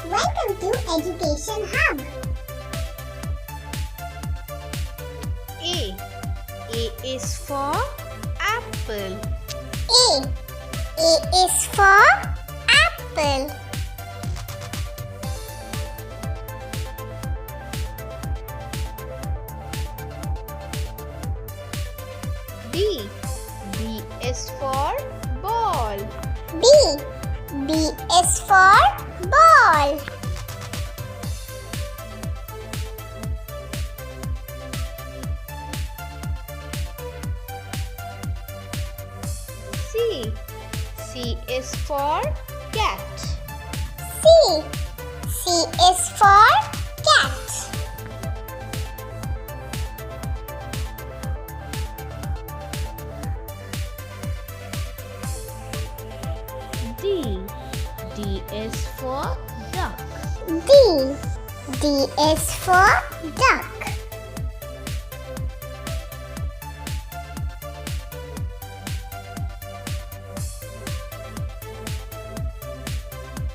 Welcome to Education Hub. A. A is for apple. A. A is for apple. B. B is for ball. B. B is for ball. C. C is for cat. C. C is for cat. D. D is for duck. D. D is for duck.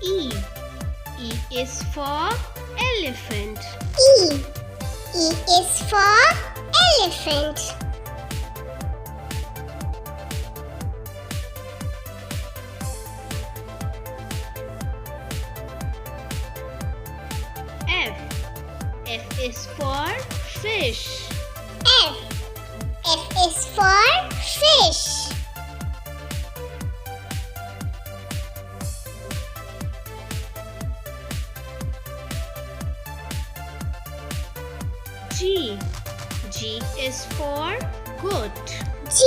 E. E is for elephant. E. E is for elephant. F. F is for fish. F. F is for fish. G. G is for goat. G.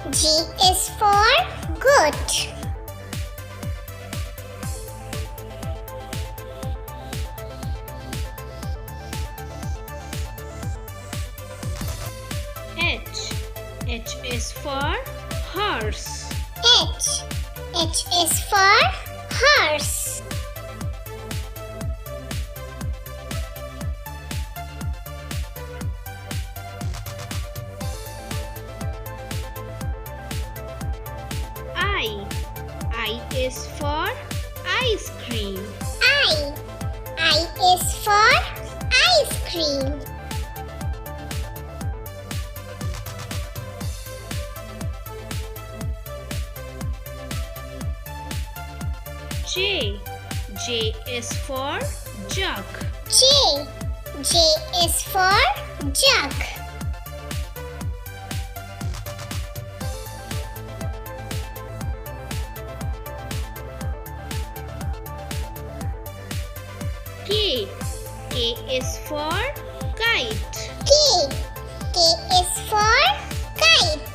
G is for goat. H. H is for horse. H. H is for horse. I. I is for ice cream. I. I is for ice cream. J. J is for jug. J. J is for jug. K. K is for kite. K. K is for kite.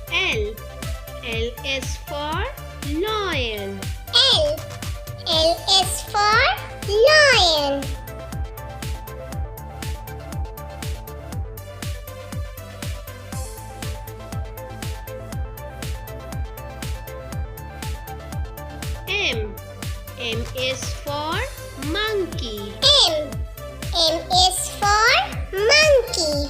L. L is for lion. L. L is for lion. M. M is for monkey. M. M is for monkey.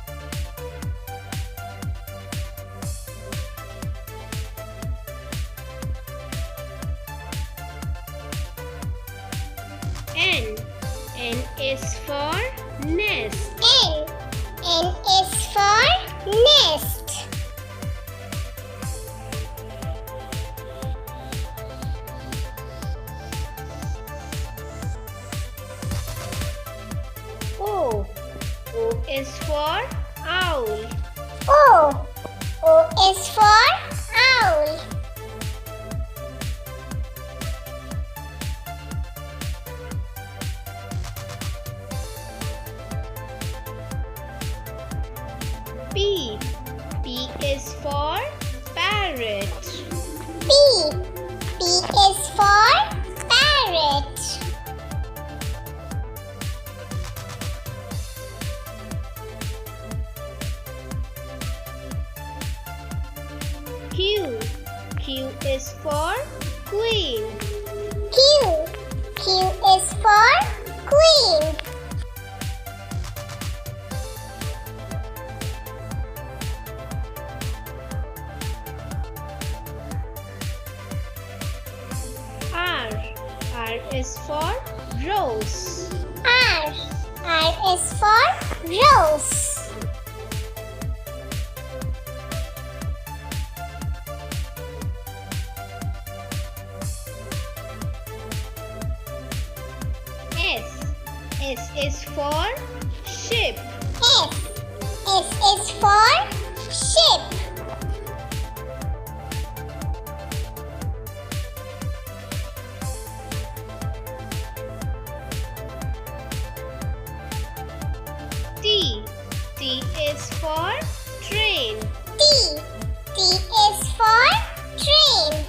N. N is for nest. N. N is for nest. O. O is for owl. O. O is for owl. P. P is for parrot. P. P is for parrot. Q. Q is for queen. Q. Q is for queen. is for rose. R. R is for rose. S. S is for ship. S. S is for ship. T. T is for train. T. T is for train.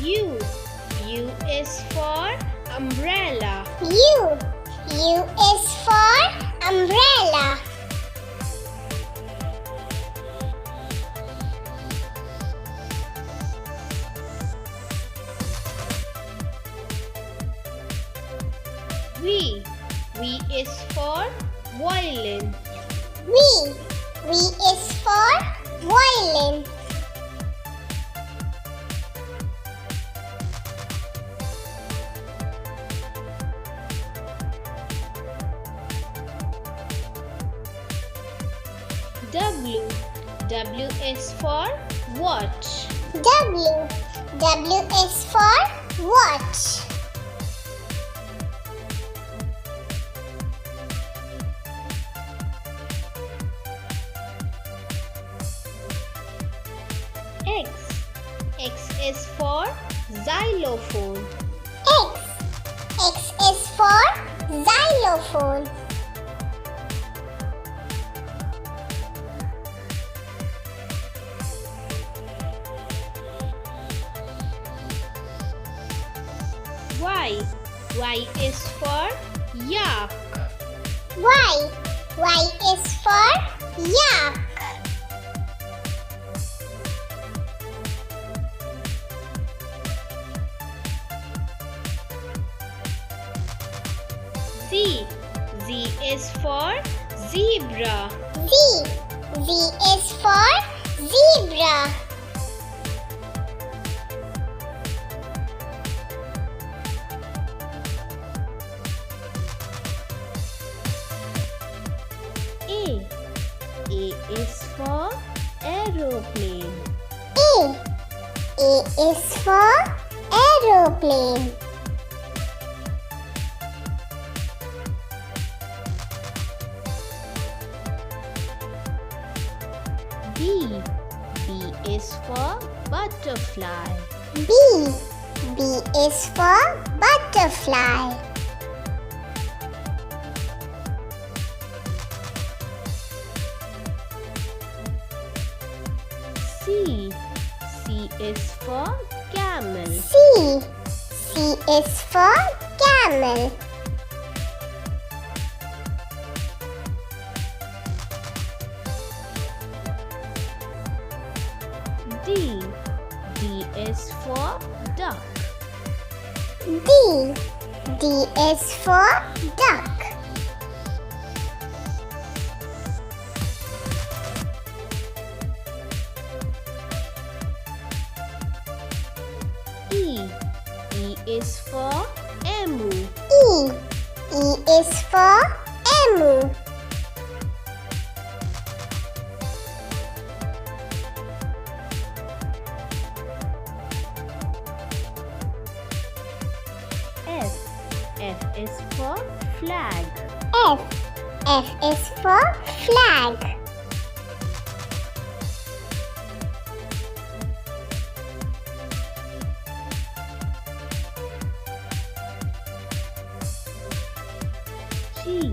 U. U is for umbrella. U. U is for umbrella. V. V is for violin. V. V is for violin. W. W is for watch. W. W is for watch. X. X is for xylophone. X. X is for xylophone. Y. Y is for yak. Y. Y is for yak. Z. Z is for zebra. Z. Z is for zebra. A. A is for aeroplane. A. A is for aeroplane. B. B is for butterfly. B. B is for butterfly. C. C is for camel. C. C is for camel. D. D is for duck. D. D is for duck. E. E is for emu. E. E is for emu. F. F is for flag. F. F is for flag. G.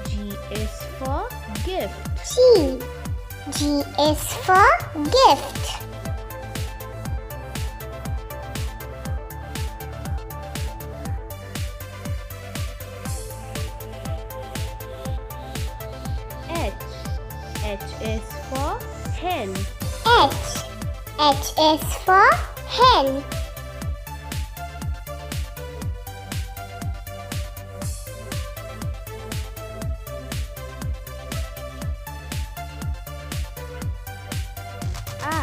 G is for gift. G. G is for gift. H. H is for hen. H. H is for hen.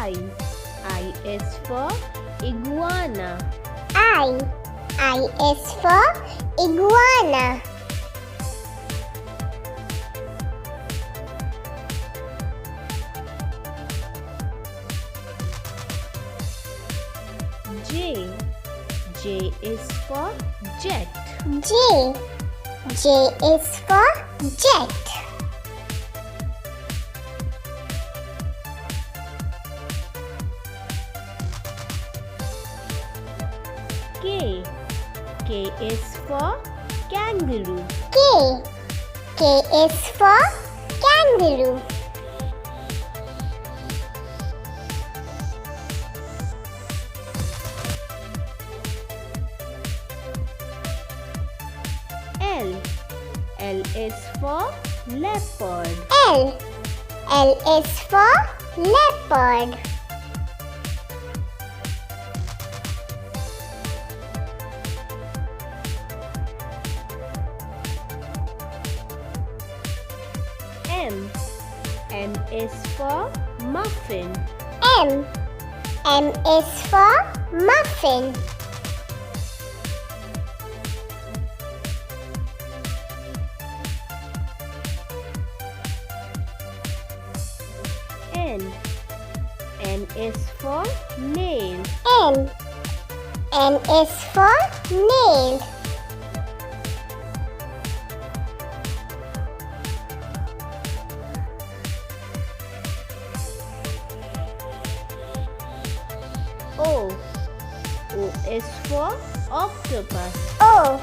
I. I is for iguana. I. I is for iguana. J. J is for jet. J. J is for jet. K. K is for kangaroo. K. K is for kangaroo. L. L is for leopard. L. L is for leopard. M. M is for muffin. M. M is for muffin. N. N is for nail. N. N is for nail. O. O is for octopus. O.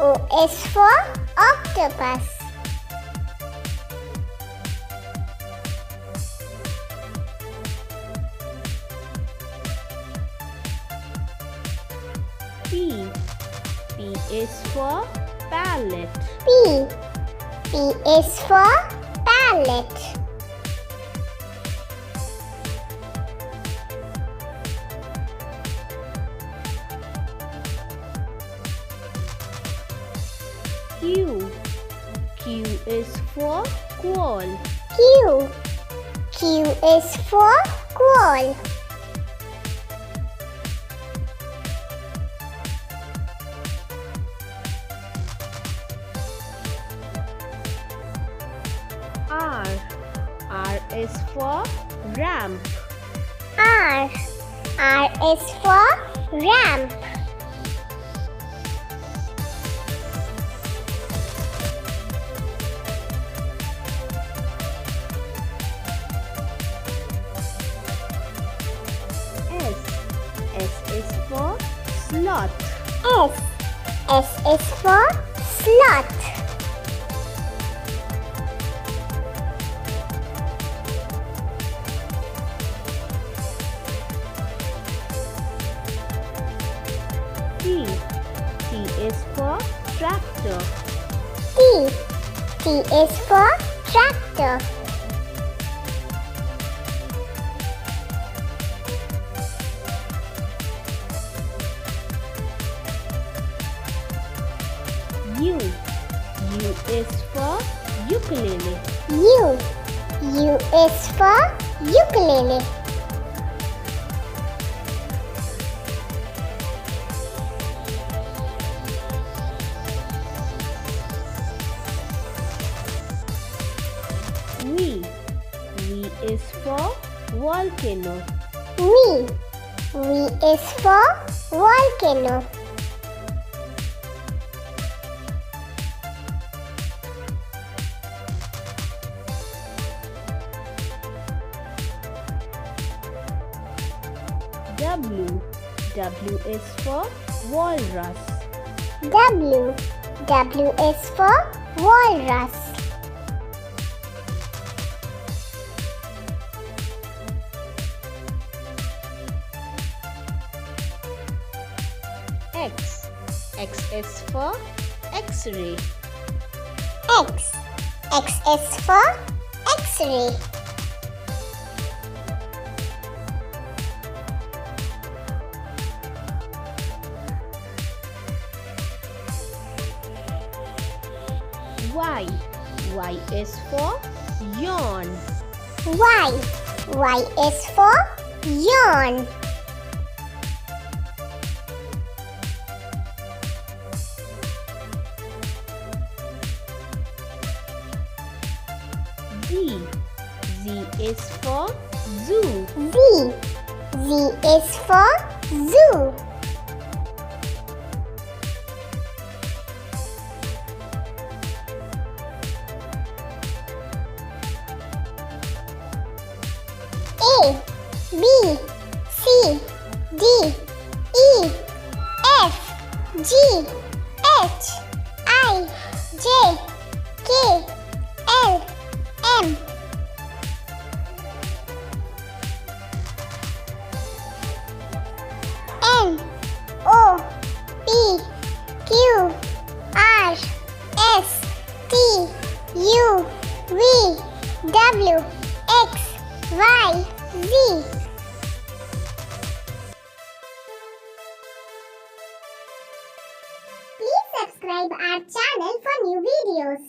O is for octopus. P. P is for palette. P. P is for palette. Q. Q is for quail. Q. Q is for quail. R. R is for ramp. R. R is for ramp. S. S is for sloth. S. S is for sloth. T. T is for tractor. T. T is for tractor. U. U is for ukulele. U. U is for ukulele. V. V is for volcano. V. V is for volcano. W. W is for walrus. W. W is for walrus. X. X is for X-ray. X. X is for X-ray. Y. Y is for yawn. Y. Y is for yarn. Z. Z is for zoo. Z. Z is for zoo. A, B, C, D, E, F, G, H, I, J, K, L, M. N, O, P, Q, R, S, T, U, V, W, X, Y, Z. Please subscribe our channel for new videos.